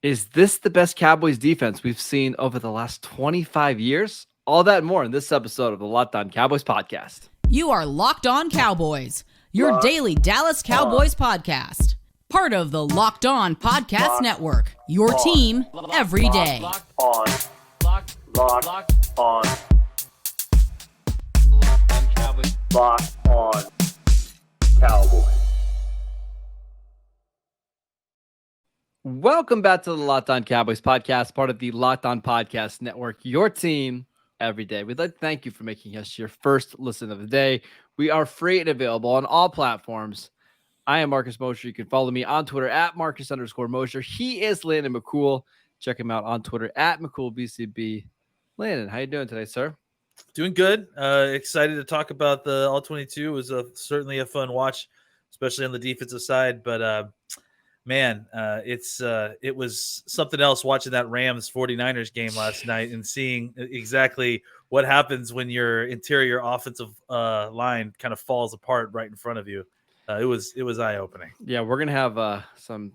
Is this the best Cowboys defense we've seen over the last 25 years? All that and more in this episode of the Locked On Cowboys podcast. You are Locked On Cowboys, your Locked daily Dallas Cowboys podcast. Part of the Locked On Podcast Network, your team every day. Locked on Cowboys. Locked on Cowboys. Welcome back to the Locked On Cowboys podcast, part of the Locked On Podcast Network, your team every day. We'd like to thank you for making us your first listen of the day. We are free and available on all platforms. I am Marcus Mosher. You can follow me on Twitter at Marcus_Mosher. He is Landon McCool. Check him out on Twitter at McCoolBCB. Landon, how you doing today, sir? Doing good. Excited to talk about the All-22. It was certainly a fun watch, especially on the defensive side. But it was something else watching that Rams 49ers game last night and seeing exactly what happens when your interior offensive line kind of falls apart right in front of you. It was eye-opening. Yeah, we're gonna have some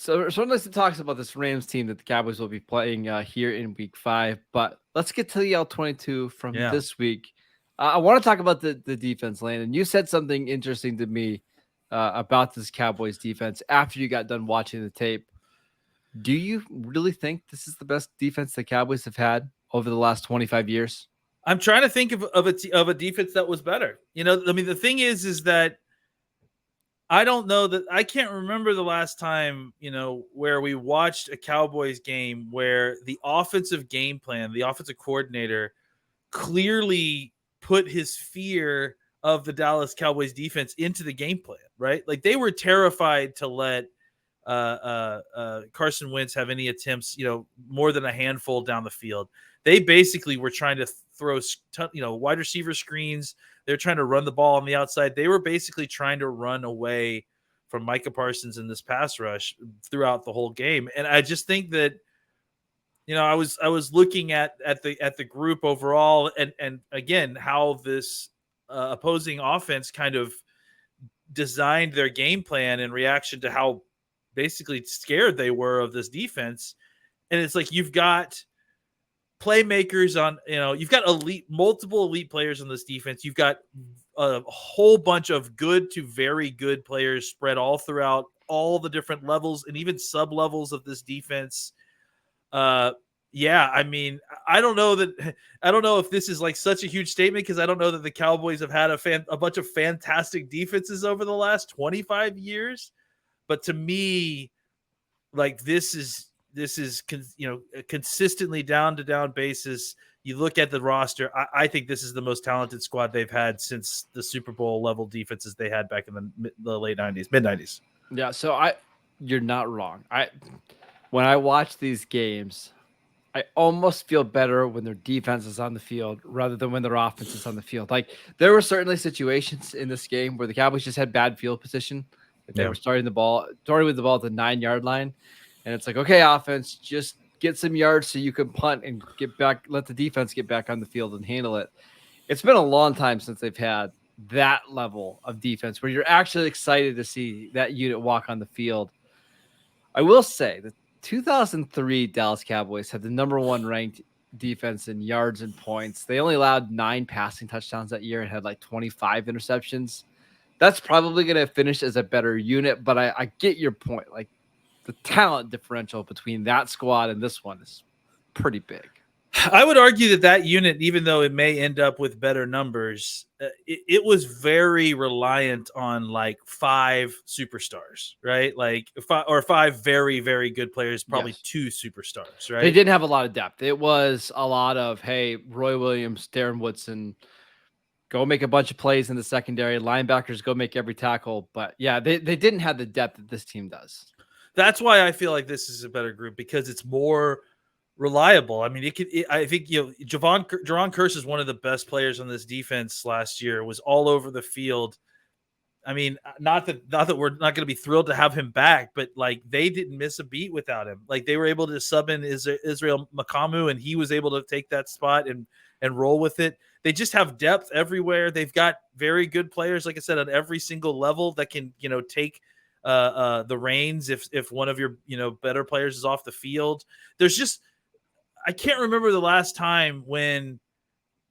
list of talks about this Rams team that the Cowboys will be playing here in Week 5. But let's get to the L22 from this week. I want to talk about the defense, Landon. You said something interesting to me about this Cowboys defense after you got done watching the tape. Do you really think this is the best defense the Cowboys have had over the last 25 years? I'm trying to think of a defense that was better. You know, I mean, the thing is that I don't know that I can't remember the last time, you know, where we watched a Cowboys game where the offensive game plan, the offensive coordinator clearly put his fear of the Dallas Cowboys defense into the game plan, right? Like they were terrified to let Carson Wentz have any attempts, you know, more than a handful down the field. They basically were trying to throw, wide receiver screens. They're trying to run the ball on the outside. They were basically trying to run away from Micah Parsons in this pass rush throughout the whole game. And I just think that, you know, I was looking at the group overall and again, how this opposing offense kind of designed their game plan in reaction to how basically scared they were of this defense. And it's like, you've got playmakers on, you know, you've got multiple elite players on this defense. You've got a whole bunch of good to very good players spread all throughout all the different levels and even sub levels of this defense. I mean, I don't know if this is like such a huge statement because I don't know that the Cowboys have had a bunch of fantastic defenses over the last 25 years. But to me, like this is consistently down to down basis. You look at the roster. I think this is the most talented squad they've had since the Super Bowl level defenses they had back in the late 90s, mid 90s. Yeah. So you're not wrong. When I watch these games, I almost feel better when their defense is on the field rather than when their offense is on the field. Like there were certainly situations in this game where the Cowboys just had bad field position. They were starting with the ball at the 9-yard line. And it's like, okay, offense, just get some yards so you can punt and get back, let the defense get back on the field and handle it. It's been a long time since they've had that level of defense where you're actually excited to see that unit walk on the field. I will say the 2003 Dallas Cowboys had the number 1 ranked defense in yards and points. They only allowed 9 passing touchdowns that year and had like 25 interceptions. That's probably going to finish as a better unit, but I get your point. Like, the talent differential between that squad and this one is pretty big. I would argue that unit, even though it may end up with better numbers, it was very reliant on like 5 superstars, right? Like 5 very, very good players, probably 2 superstars, right? They didn't have a lot of depth. It was a lot of, hey, Roy Williams, Darren Woodson, go make a bunch of plays in the secondary. Linebackers, go make every tackle. But yeah, they didn't have the depth that this team does. That's why I feel like this is a better group because it's more reliable. I mean, I think, you know, Jaron Kearse is one of the best players on this defense last year. Was all over the field. I mean, not that we're not going to be thrilled to have him back, but like they didn't miss a beat without him. Like they were able to sub in Israel Makamu, and he was able to take that spot and roll with it. They just have depth everywhere. They've got very good players, like I said, on every single level that can, you know, take the reins if one of your better players is off the field. I can't remember the last time when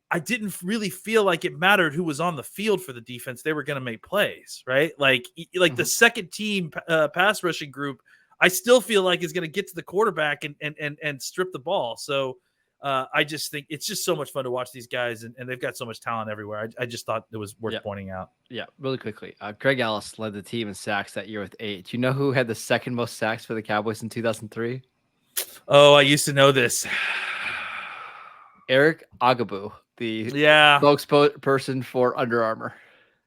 I didn't really feel like it mattered who was on the field for the defense. They were going to make plays, right? Like the second team pass rushing group, I still feel like is going to get to the quarterback and strip the ball. So I just think it's just so much fun to watch these guys, and they've got so much talent everywhere. I just thought it was worth pointing out. Yeah, really quickly. Greg Ellis led the team in sacks that year with 8. Do you know who had the second most sacks for the Cowboys in 2003? Oh, I used to know this. Eric Agabu, the spokesperson for Under Armour.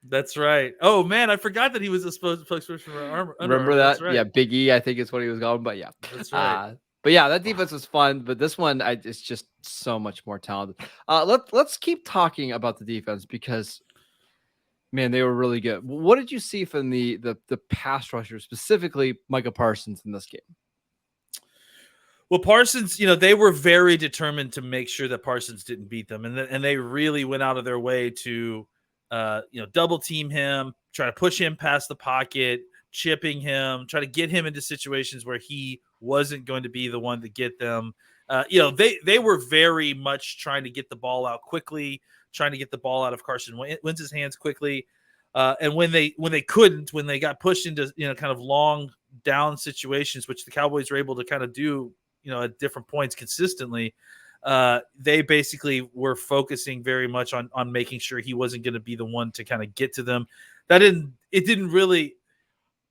That's right. Oh man, I forgot that he was a spokesperson for Under Armour. Remember that? Right. Yeah, Big E, I think is what he was going. But yeah, that's right. But yeah, that defense was fun. But this one, it's just so much more talented. Let's keep talking about the defense because, man, they were really good. What did you see from the pass rushers, specifically Micah Parsons, in this game? Well, Parsons, they were very determined to make sure that Parsons didn't beat them, and they really went out of their way to, double team him, try to push him past the pocket, chipping him, try to get him into situations where he wasn't going to be the one to get them. They were very much trying to get the ball out quickly, trying to get the ball out of Carson Wentz's hands quickly. And when they couldn't, when they got pushed into kind of long down situations, which the Cowboys were able to kind of do at different points consistently, they basically were focusing very much on making sure he wasn't going to be the one to kind of get to them. It didn't really,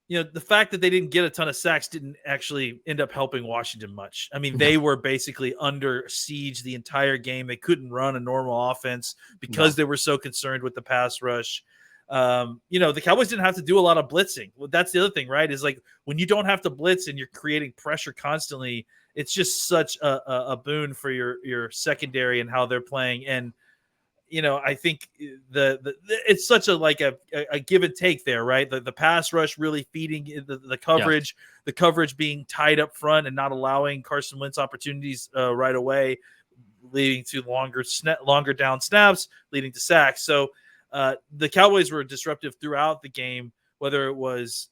the fact that they didn't get a ton of sacks didn't actually end up helping Washington much. I mean, they were basically under siege the entire game. They couldn't run a normal offense because they were so concerned with the pass rush. The Cowboys didn't have to do a lot of blitzing. Well, that's the other thing, right? Is like when you don't have to blitz and you're creating pressure constantly, it's just such a boon for your secondary and how they're playing. And I think it's such a give and take there, right? The pass rush really feeding the coverage, the coverage being tied up front and not allowing Carson Wentz opportunities right away, leading to longer down snaps, leading to sacks. So the Cowboys were disruptive throughout the game, whether it was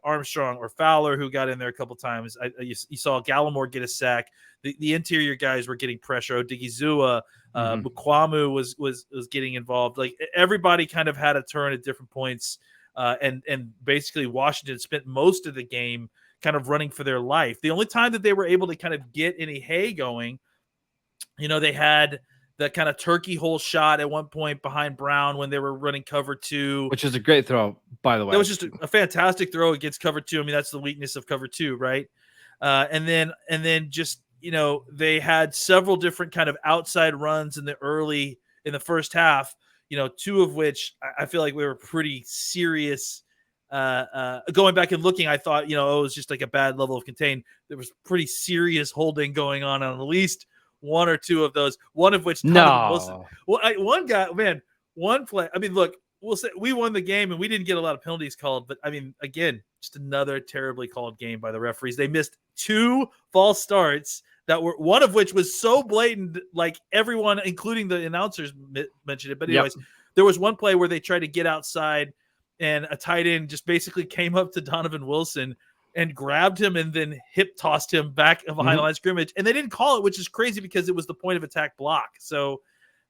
Armstrong or Fowler who got in there a couple times. You saw Gallimore get a sack. The interior guys were getting pressure. Odigizua, Mukwamu was getting involved. Like everybody kind of had a turn at different points, and basically Washington spent most of the game kind of running for their life. The only time that they were able to kind of get any hay going, they had that kind of turkey hole shot at one point behind Brown when they were running cover 2. Which was a great throw, by the way. That was just a fantastic throw against cover 2. I mean, that's the weakness of cover 2, right? And then just, they had several different kind of outside runs in the first half, 2 of which I feel like we were pretty serious. Going back and looking, I thought, it was just like a bad level of contain. There was pretty serious holding going on at least one or 2 of those, one of which Donovan Wilson. Well, one play. I mean, look, we'll say we won the game and we didn't get a lot of penalties called, but I mean, again, just another terribly called game by the referees. They missed 2 false starts that were, one of which was so blatant, like everyone, including the announcers, mentioned it. But anyways, there was one play where they tried to get outside and a tight end just basically came up to Donovan Wilson and grabbed him and then hip tossed him back behind the line of scrimmage. And they didn't call it, which is crazy because it was the point of attack block. So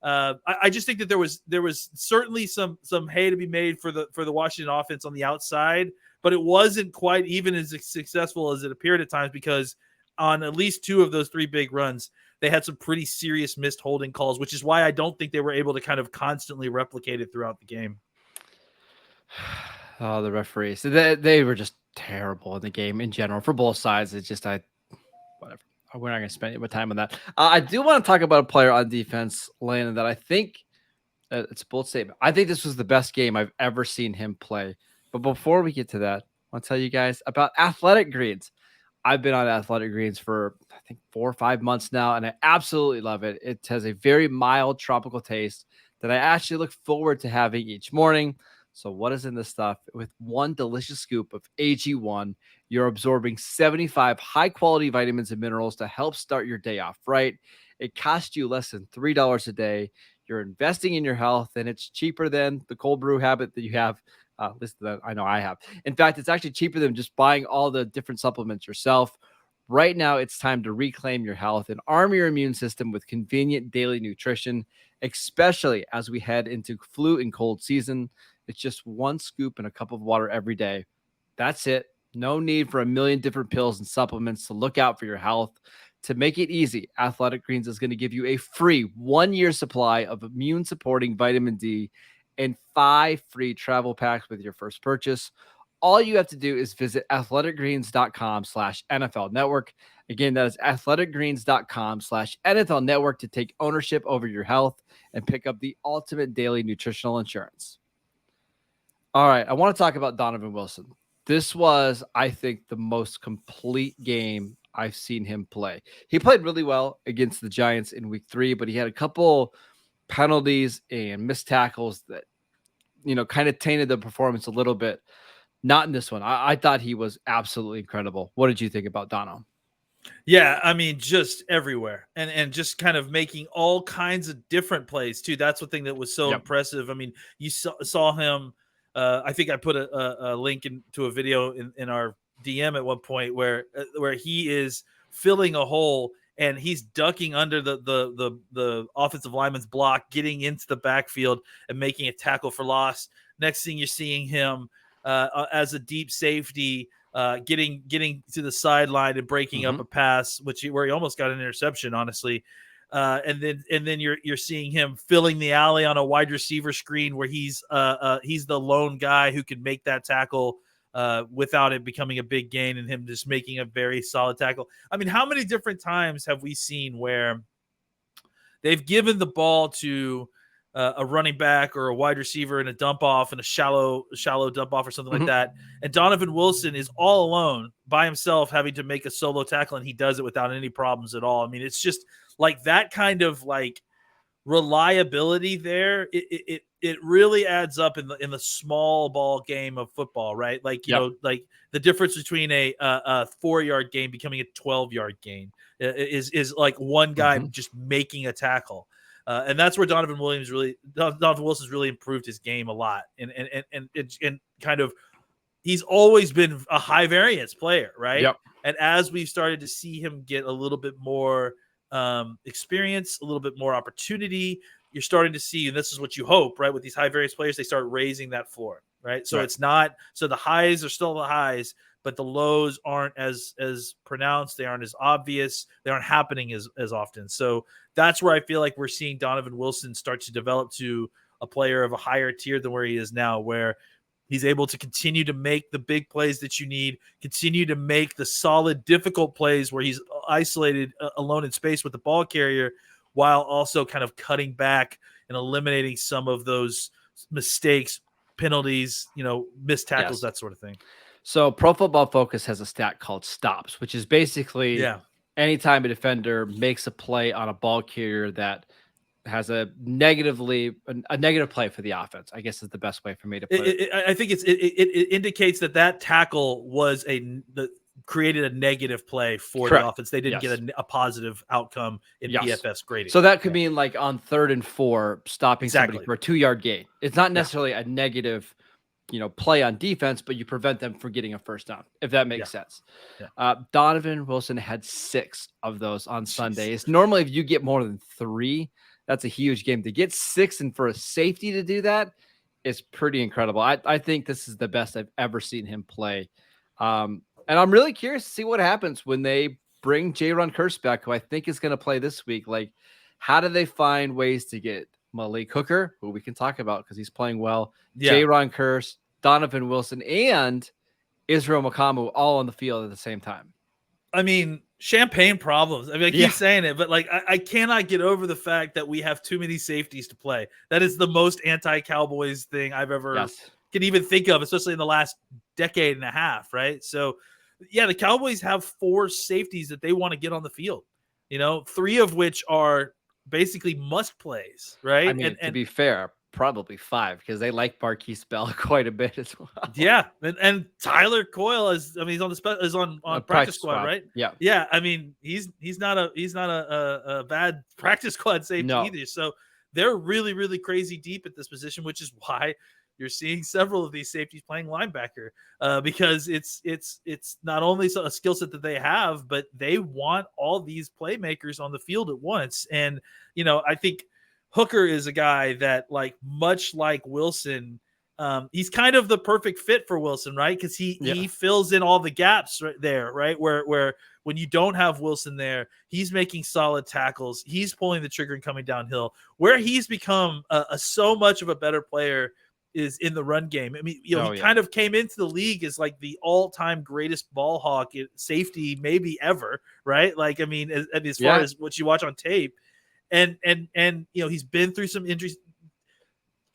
I just think that there was certainly some hay to be made for the Washington offense on the outside, but it wasn't quite even as successful as it appeared at times because on at least 2 of those 3 big runs, they had some pretty serious missed holding calls, which is why I don't think they were able to kind of constantly replicate it throughout the game. Oh, the referees. They were just terrible in the game in general for both sides. It's just, whatever. We're not going to spend any more time on that. I do want to talk about a player on defense, Landon, that I think it's a bold statement. I think this was the best game I've ever seen him play. But before we get to that, I'll tell you guys about Athletic Greens. I've been on Athletic Greens for, I think, 4 or 5 months now, and I absolutely love it. It has a very mild tropical taste that I actually look forward to having each morning. So what is in this stuff? With 1 delicious scoop of AG1, you're absorbing 75 high-quality vitamins and minerals to help start your day off right. It costs you less than $3 a day. You're investing in your health, and it's cheaper than the cold brew habit that you have. At least that I know I have. In fact, it's actually cheaper than just buying all the different supplements yourself. Right now, it's time to reclaim your health and arm your immune system with convenient daily nutrition, especially as we head into flu and cold season. It's just one scoop and a cup of water every day. That's it. No need for a million different pills and supplements to look out for your health. To make it easy, Athletic Greens is going to give you a free 1-year supply of immune supporting vitamin D and 5 free travel packs with your first purchase. All you have to do is visit athleticgreens.com/NFL network. Again, that is athleticgreens.com/NFL network to take ownership over your health and pick up the ultimate daily nutritional insurance. All right, I want to talk about Donovan Wilson. This was, I think, the most complete game I've seen him play. He played really well against the Giants in week 3, but he had a couple penalties and missed tackles that, kind of tainted the performance a little bit. Not in this one. I thought he was absolutely incredible. What did you think about Dono? Yeah, I mean, just everywhere, and just kind of making all kinds of different plays too. That's the thing that was so impressive. I mean, you saw him. I think I put a link into a video in our DM at one point where he is filling a hole and he's ducking under the offensive lineman's block, getting into the backfield and making a tackle for loss. Next thing you're seeing him as a deep safety, getting to the sideline and breaking up a pass, where he almost got an interception, honestly. And then you're seeing him filling the alley on a wide receiver screen where he's the lone guy who can make that tackle without it becoming a big gain, and him just making a very solid tackle. I mean, how many different times have we seen where they've given the ball to a running back or a wide receiver in a dump off and a shallow dump off or something like that, and Donovan Wilson is all alone by himself having to make a solo tackle, and he does it without any problems at all? I mean, it's just like that kind of like reliability there. It really adds up in the small ball game of football, right? Like, you know, like the difference between a 4-yard gain becoming a 12-yard gain is like one guy just making a tackle. And that's where Donovan Wilson's really improved his game a lot. And kind of, he's always been a high variance player, right? Yep. And as we've started to see him get a little bit more experience, a little bit more opportunity, you're starting to see, and this is what you hope, right? With these high variance players, they start raising that floor, right? So it's not, so the highs are still the highs, but the lows aren't as pronounced. They aren't as obvious. They aren't happening as often. So that's where I feel like we're seeing Donovan Wilson start to develop to a player of a higher tier than where he is now, where he's able to continue to make the big plays that you need, continue to make the solid, difficult plays where he's isolated alone in space with the ball carrier, while also kind of cutting back and eliminating some of those mistakes, penalties, missed tackles, that sort of thing. So Pro Football Focus has a stat called stops, which is basically anytime a defender makes a play on a ball carrier that has a negative play for the offense, I guess is the best way for me to put it. I think it indicates that tackle was created a negative play for the offense. They didn't get a positive outcome in PFS grading. So that could mean like on 3rd and 4, stopping somebody for a 2-yard gain. It's not necessarily a negative, play on defense, but you prevent them from getting a first down, if that makes sense. Yeah. Donovan Wilson had 6 of those on Sundays. Normally, if you get more than 3, that's a huge game. To get 6 and for a safety to do that is pretty incredible. I think this is the best I've ever seen him play. And I'm really curious to see what happens when they bring Jaron Kearse back, who I think is going to play this week. Like, how do they find ways to get Malik Hooker, who we can talk about because he's playing well, Jaron Kearse, Donovan Wilson, and Israel Mukuamu all on the field at the same time? I mean, champagne problems. I mean, I keep saying it, but like, I cannot get over the fact that we have too many safeties to play. That is the most anti-Cowboys thing I've ever can even think of, especially in the last decade and a half, right? So, the Cowboys have 4 safeties that they want to get on the field, 3 of which are basically must plays, right? I mean, to be fair, probably 5 because they like Marquise Bell quite a bit as well. Yeah, and Tyler Coyle he's on on practice squad, right? Yeah. I mean, he's not a bad practice squad safety either. So they're really, really crazy deep at this position, which is why you're seeing several of these safeties playing linebacker because it's not only a skill set that they have, but they want all these playmakers on the field at once. And, I think Hooker is a guy that, like, much like Wilson, he's kind of the perfect fit for Wilson, right? Because he fills in all the gaps right there, right? Where when you don't have Wilson there, he's making solid tackles. He's pulling the trigger and coming downhill. Where he's become so much of a better player is in the run game. I mean, he kind of came into the league as like the all-time greatest ball hawk safety maybe ever, right? Like, I mean, as far as what you watch on tape, and he's been through some injuries.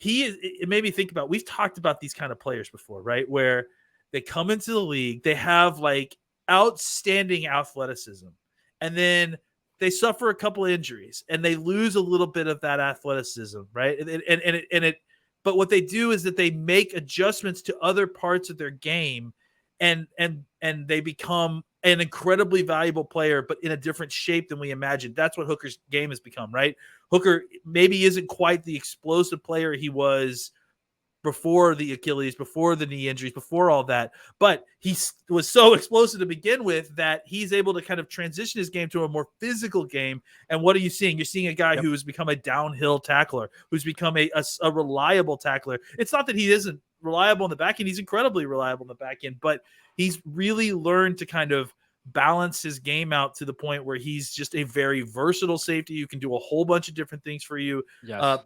It made me think about, we've talked about these kind of players before, right? Where they come into the league, they have like outstanding athleticism, and then they suffer a couple injuries and they lose a little bit of that athleticism, right? But what they do is that they make adjustments to other parts of their game, and they become an incredibly valuable player, but in a different shape than we imagined. That's what Hooker's game has become, right? Hooker maybe isn't quite the explosive player he was before the Achilles, before the knee injuries, before all that, but he was so explosive to begin with that he's able to kind of transition his game to a more physical game. And what are you seeing? You're seeing a guy who has become a downhill tackler, who's become a reliable tackler. It's not that he isn't reliable in the back end. He's incredibly reliable in the back end, but he's really learned to kind of balance his game out to the point where he's just a very versatile safety. You can do a whole bunch of different things for you,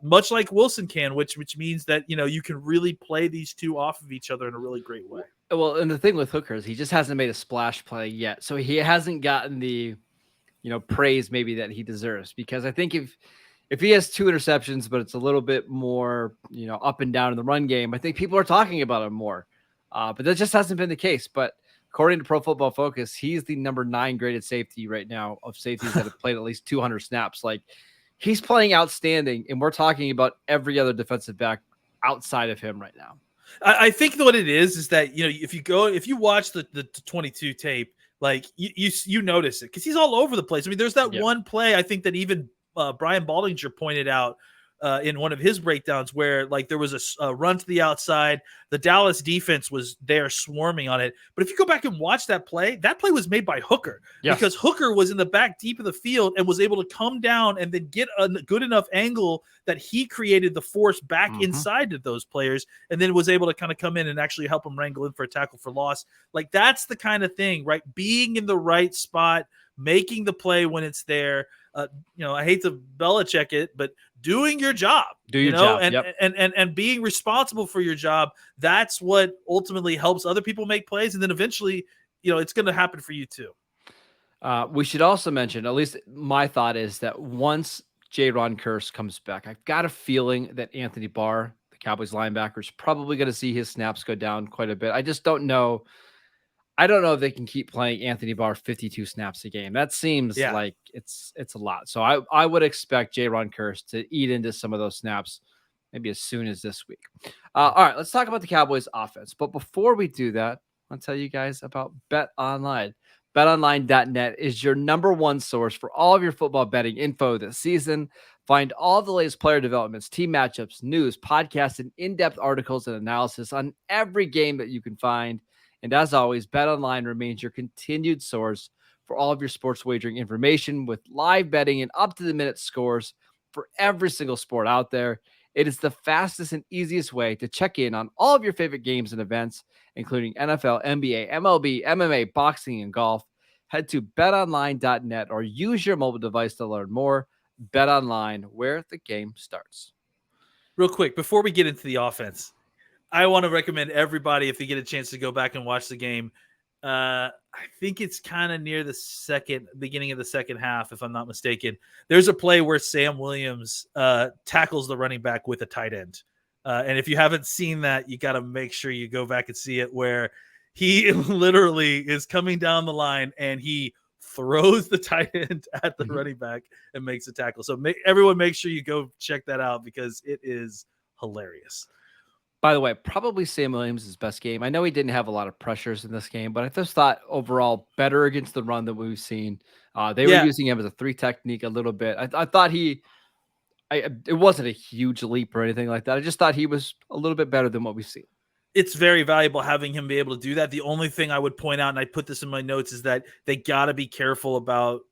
much like Wilson can, which means that, you can really play these two off of each other in a really great way. Well, and the thing with Hooker is he just hasn't made a splash play yet. So he hasn't gotten the, praise maybe that he deserves, because I think if he has 2 interceptions, but it's a little bit more, up and down in the run game, I think people are talking about him more. But that just hasn't been the case. But according to Pro Football Focus, he's the number 9 graded safety right now of safeties that have played at least 200 snaps. Like, he's playing outstanding, and we're talking about every other defensive back outside of him right now. I think what it is that, if you watch the 22 tape, like you notice it because he's all over the place. I mean, there's that one play I think that even Brian Baldinger pointed out in one of his breakdowns where, like, there was a run to the outside. The Dallas defense was there swarming on it. But if you go back and watch that play was made by Hooker because Hooker was in the back deep of the field and was able to come down and then get a good enough angle that he created the force back inside of those players, and then was able to kind of come in and actually help them wrangle in for a tackle for loss. Like, that's the kind of thing, right? Being in the right spot, making the play when it's there. I hate to Belichick it, but doing your job, job, and being responsible for your job. That's what ultimately helps other people make plays. And then eventually, it's going to happen for you too. We should also mention, at least my thought is that once Jaron Kearse comes back, I've got a feeling that Anthony Barr, the Cowboys linebacker, is probably going to see his snaps go down quite a bit. I just don't know. I don't know if they can keep playing Anthony Barr 52 snaps a game. That seems like it's a lot. So I would expect Jaron Kearse to eat into some of those snaps maybe as soon as this week. All right, let's talk about the Cowboys offense. But before we do that, I'll tell you guys about Bet Online. BetOnline.net is your number 1 source for all of your football betting info this season. Find all the latest player developments, team matchups, news, podcasts, and in-depth articles and analysis on every game that you can find. And as always, BetOnline remains your continued source for all of your sports wagering information with live betting and up-to-the-minute scores for every single sport out there. It is the fastest and easiest way to check in on all of your favorite games and events, including NFL, NBA, MLB, MMA, boxing, and golf. Head to betonline.net or use your mobile device to learn more. BetOnline, where the game starts. Real quick, before we get into the offense, I want to recommend everybody, if they get a chance to go back and watch the game, I think it's kind of near the beginning of the second half, if I'm not mistaken. There's a play where Sam Williams tackles the running back with a tight end. And if you haven't seen that, you got to make sure you go back and see it, where he literally is coming down the line and he throws the tight end at the running back and makes a tackle. So everyone make sure you go check that out because it is hilarious. By the way, probably Sam Williams' best game. I know he didn't have a lot of pressures in this game, but I just thought overall better against the run than we've seen. They were using him as a 3 technique a little bit. I thought he It wasn't a huge leap or anything like that. I just thought he was a little bit better than what we've seen. It's very valuable having him be able to do that. The only thing I would point out, and I put this in my notes, is that they got to be careful about,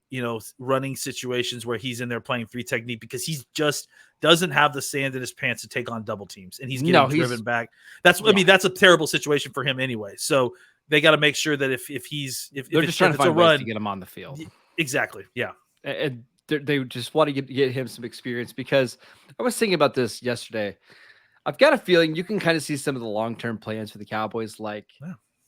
running situations where he's in there playing 3 technique, because he's just doesn't have the sand in his pants to take on double teams, and he's getting driven back. That's a terrible situation for him anyway. So they got to make sure that if they're just trying to find ways to get him on the field. Exactly. Yeah. And they just want to get him some experience, because I was thinking about this yesterday. I've got a feeling you can kind of see some of the long-term plans for the Cowboys. Like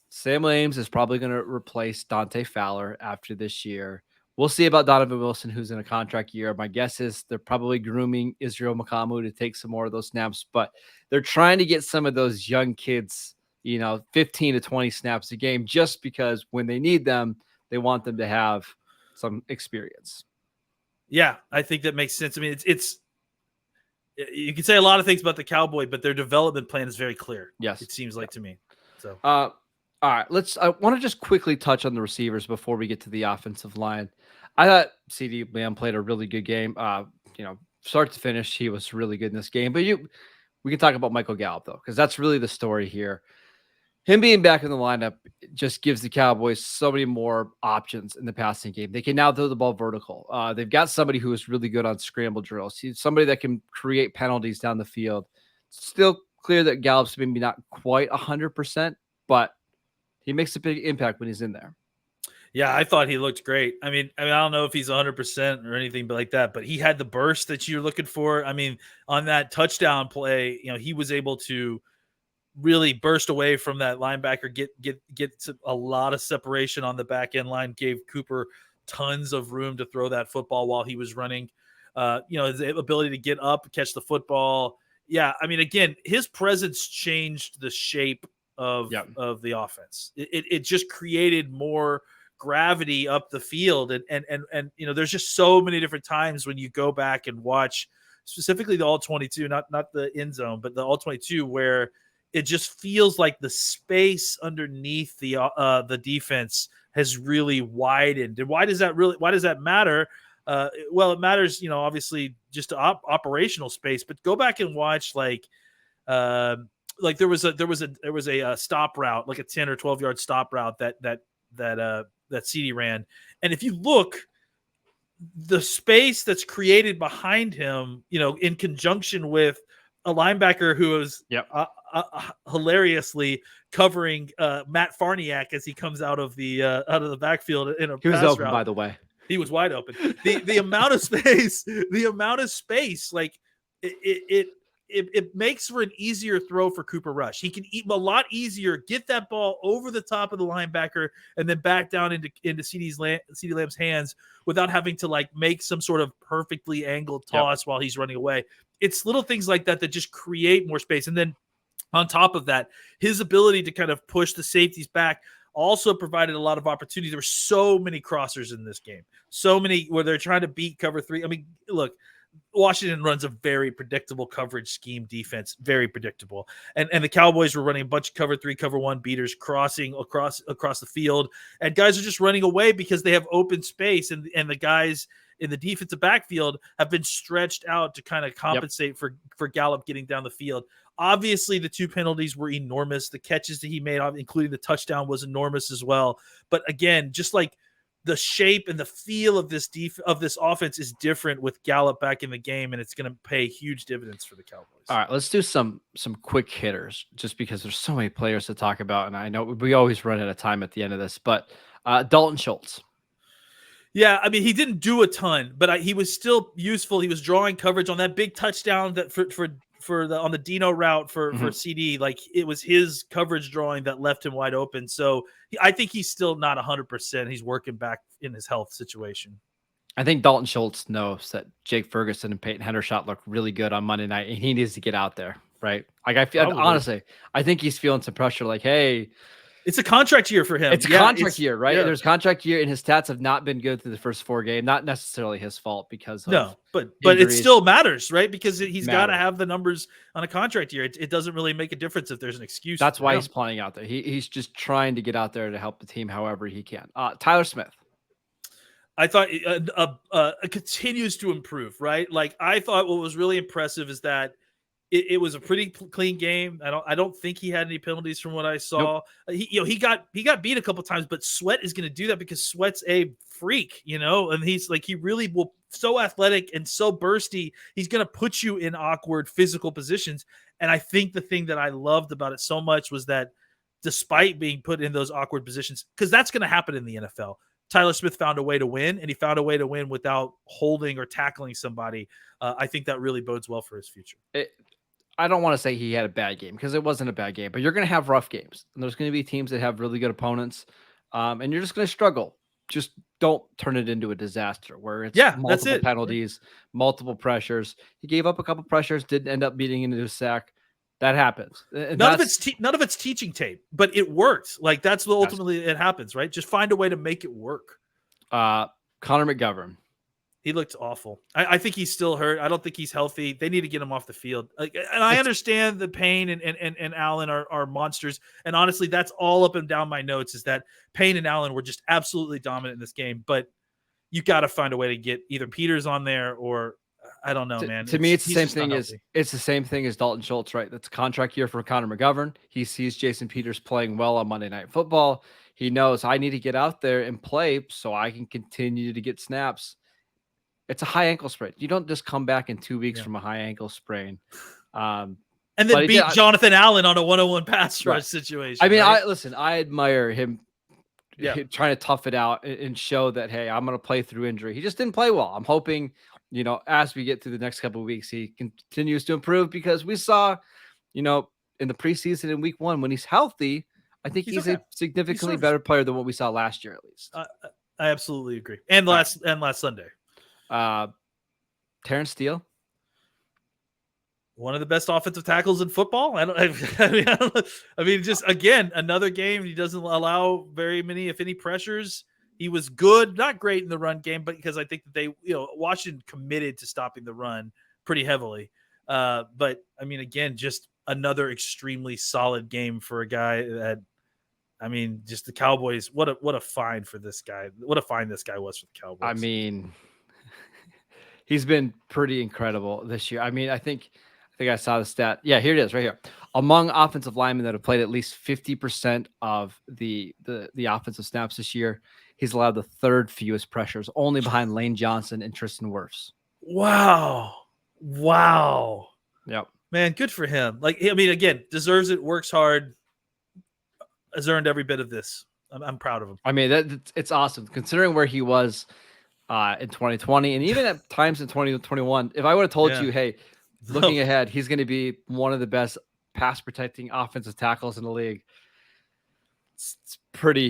Sam Williams is probably going to replace Dante Fowler after this year. We'll see about Donovan Wilson, who's in a contract year. My guess is they're probably grooming Israel Makamu to take some more of those snaps, but they're trying to get some of those young kids, 15 to 20 snaps a game, just because when they need them, they want them to have some experience. Yeah, I think that makes sense. I mean, it's you can say a lot of things about the Cowboy, but their development plan is very clear. Yes, it seems like to me. So, all right, I want to just quickly touch on the receivers before we get to the offensive line. I thought CeeDee Lamb played a really good game. Start to finish, he was really good in this game. But we can talk about Michael Gallup, though, because that's really the story here. Him being back in the lineup just gives the Cowboys so many more options in the passing game. They can now throw the ball vertical. They've got somebody who is really good on scramble drills. He's somebody that can create penalties down the field. Still clear that Gallup's maybe not quite 100%, but he makes a big impact when he's in there. Yeah, I thought he looked great. I mean, I don't know if he's 100% or anything like that, but he had the burst that you're looking for. I mean, on that touchdown play, he was able to really burst away from that linebacker, get a lot of separation on the back end line, gave Cooper tons of room to throw that football while he was running. His ability to get up, catch the football. Yeah, I mean, again, his presence changed the shape of the offense. It just created more gravity up the field, and there's just so many different times when you go back and watch, specifically the all 22, not the end zone, but the all 22, where it just feels like the space underneath the defense has really widened. And why does that matter? Well, it matters, obviously just operational space, but go back and watch there was a stop route, like a 10 or 12 yard stop route that CeeDee ran. And if you look, the space that's created behind him, in conjunction with a linebacker who was hilariously covering Matt Farniak as he comes out of the backfield in a he was pass open route. By the way, he was wide open. The amount of space, like it makes for an easier throw for Cooper Rush. He can a lot easier get that ball over the top of the linebacker and then back down into CeeDee Lamb's hands without having to make some sort of perfectly angled toss while he's running away. It's little things like that just create more space. And then on top of that, his ability to kind of push the safeties back also provided a lot of opportunities. There were so many crossers in this game, so many where they're trying to beat cover 3. I mean, look, Washington runs a very predictable coverage scheme defense, very predictable. And the Cowboys were running a bunch of cover 3, cover 1 beaters crossing across the field. And guys are just running away because they have open space. And the guys in the defensive backfield have been stretched out to kind of compensate for Gallup getting down the field. Obviously, the 2 penalties were enormous. The catches that he made, including the touchdown, was enormous as well. But again, just like the shape and the feel of this offense is different with Gallup back in the game, and it's going to pay huge dividends for the Cowboys. All right, let's do some quick hitters, just because there's so many players to talk about, and I know we always run out of time at the end of this. But Dalton Schultz. Yeah, I mean, he didn't do a ton, but he was still useful. He was drawing coverage on that big touchdown that on the Dino route for CeeDee. Like, it was his coverage drawing that left him wide open. So I think he's still not 100%. He's working back in his health situation. I think Dalton Schultz knows that Jake Ferguson and Peyton Hendershot look really good on Monday night, and he needs to get out there, right? Like, I feel honestly, I think he's feeling some pressure. Like, hey, it's a contract year for him. It's a contract year, right? Yeah. There's contract year, and his stats have not been good through the first 4 games. Not necessarily his fault because of but it still matters, right? Because he's got to have the numbers on a contract year. It doesn't really make a difference if there's an excuse. That's why he's playing out there. He's just trying to get out there to help the team however he can. Tyler Smith. I thought it continues to improve, right? Like I thought what was really impressive is that it was a pretty clean game. I don't think he had any penalties from what I saw. Nope. He got beat a couple times, but Sweat is going to do that because Sweat's a freak, and he's like, he really will, so athletic and so bursty. He's going to put you in awkward physical positions. And I think the thing that I loved about it so much was that despite being put in those awkward positions, because that's going to happen in the NFL, Tyler Smith found a way to win, and he found a way to win without holding or tackling somebody. I think that really bodes well for his future. I don't want to say he had a bad game because it wasn't a bad game, but you're going to have rough games. And there's going to be teams that have really good opponents, and you're just going to struggle. Just don't turn it into a disaster where it's multiple penalties, multiple pressures. He gave up a couple pressures, didn't end up beating into a sack. That happens. None of it's teaching tape, but it worked. Like that's what ultimately it happens, right? Just find a way to make it work. Connor McGovern. He looked awful. I think he's still hurt. I don't think he's healthy. They need to get him off the field. And I understand that Payne and Allen are monsters. And honestly, that's all up and down my notes is that Payne and Allen were just absolutely dominant in this game. But you got to find a way to get either Peters on there or I don't know, man. To me, it's the same thing it's the same thing as Dalton Schultz, right? That's a contract year for Connor McGovern. He sees Jason Peters playing well on Monday Night Football. He knows I need to get out there and play so I can continue to get snaps. It's a high ankle sprain. You don't just come back in 2 weeks from a high ankle sprain. And then beat Jonathan Allen on a 1-on-1 pass rush situation. I mean, right? I admire him trying to tough it out and show that, hey, I'm going to play through injury. He just didn't play well. I'm hoping, as we get through the next couple of weeks, he continues to improve because we saw, in the preseason in week 1, when he's healthy, I think he's a significantly better player than what we saw last year, at least. I absolutely agree. And last Sunday. Terrence Steele, one of the best offensive tackles in football. I mean, just again, another game. He doesn't allow very many, if any, pressures. He was good, not great in the run game, but because I think that they, Washington committed to stopping the run pretty heavily. But I mean, again, just another extremely solid game for a guy that, I mean, just the Cowboys. What a find for this guy. What a find this guy was for the Cowboys. I mean, he's been pretty incredible this year. I mean, I think I saw the stat. Yeah, here it is right here. Among offensive linemen that have played at least 50% of the offensive snaps this year, he's allowed the third fewest pressures, only behind Lane Johnson and Tristan Wirfs. Wow. Yep. Man, good for him. Like, I mean, again, deserves it, works hard, has earned every bit of this. I'm proud of him. I mean, it's awesome considering where he was in 2020 and even at times in 2021. If I would have told you, hey, looking ahead, he's going to be one of the best pass protecting offensive tackles in the league, it's pretty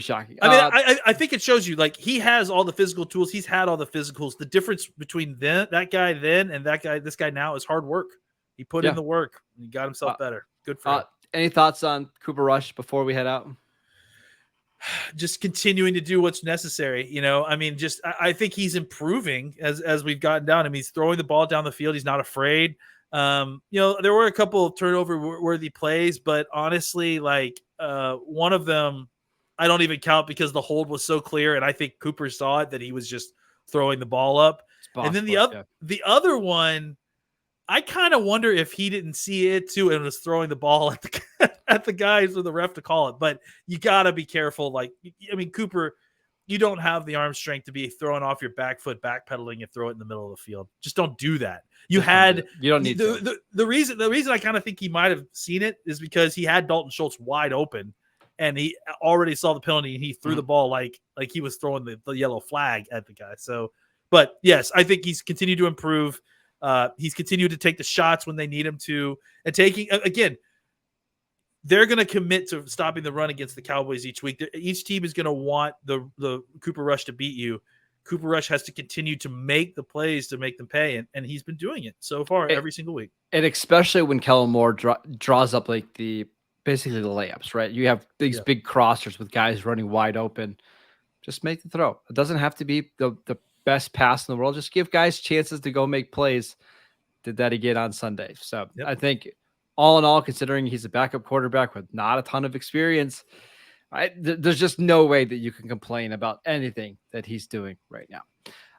shocking. I mean, I think it shows you like he has all the physical tools. He's had all the physicals. The difference between that guy then and this guy now is hard work. He put in the work and he got himself better. Good for him. Any thoughts on Cooper Rush before we head out? Just continuing to do what's necessary. I mean, I think he's improving as we've gotten down. I mean, he's throwing the ball down the field. He's not afraid. There were a couple of turnover worthy plays, but honestly, like one of them, I don't even count because the hold was so clear. And I think Cooper saw it that he was just throwing the ball up. And then the other one, I kind of wonder if he didn't see it too and was throwing the ball at the guys for the ref to call it. But you got to be careful. Like, I mean, Cooper, you don't have the arm strength to be throwing off your back foot, backpedaling and throw it in the middle of the field. Just don't do that. You don't need the reason I kind of think he might have seen it is because he had Dalton Schultz wide open and he already saw the penalty and he threw the ball like he was throwing the yellow flag at the guy. So, but yes, I think he's continued to improve. He's continued to take the shots when they need him to, and taking again. They're going to commit to stopping the run against the Cowboys each week. Each team is going to want the Cooper Rush to beat you. Cooper Rush has to continue to make the plays to make them pay, and he's been doing it so far every single week. And especially when Kellen Moore draws up like basically the layups, right? You have these big crossers with guys running wide open. Just make the throw. It doesn't have to be the best pass in the world. Just give guys chances to go make plays. Did that again on Sunday. So I think all in all, considering he's a backup quarterback with not a ton of experience, There's just no way that you can complain about anything that he's doing right now.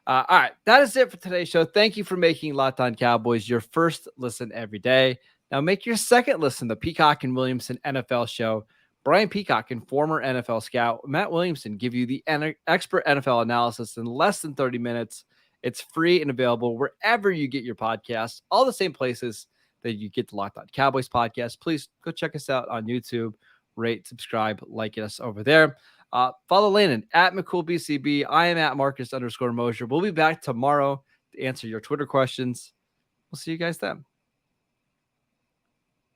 All right, that is it for today's show. Thank you for making Locked On Cowboys your first listen every day. Now make your second listen the Peacock and Williamson NFL show. Brian Peacock and former NFL scout Matt Williamson give you the expert NFL analysis in less than 30 minutes. It's free and available wherever you get your podcasts, all the same places that you get the Locked On Cowboys podcast. Please go check us out on YouTube. Rate, subscribe, like us over there. Follow Landon at McCoolBCB. I am at Marcus_Mosher. We'll be back tomorrow to answer your Twitter questions. We'll see you guys then.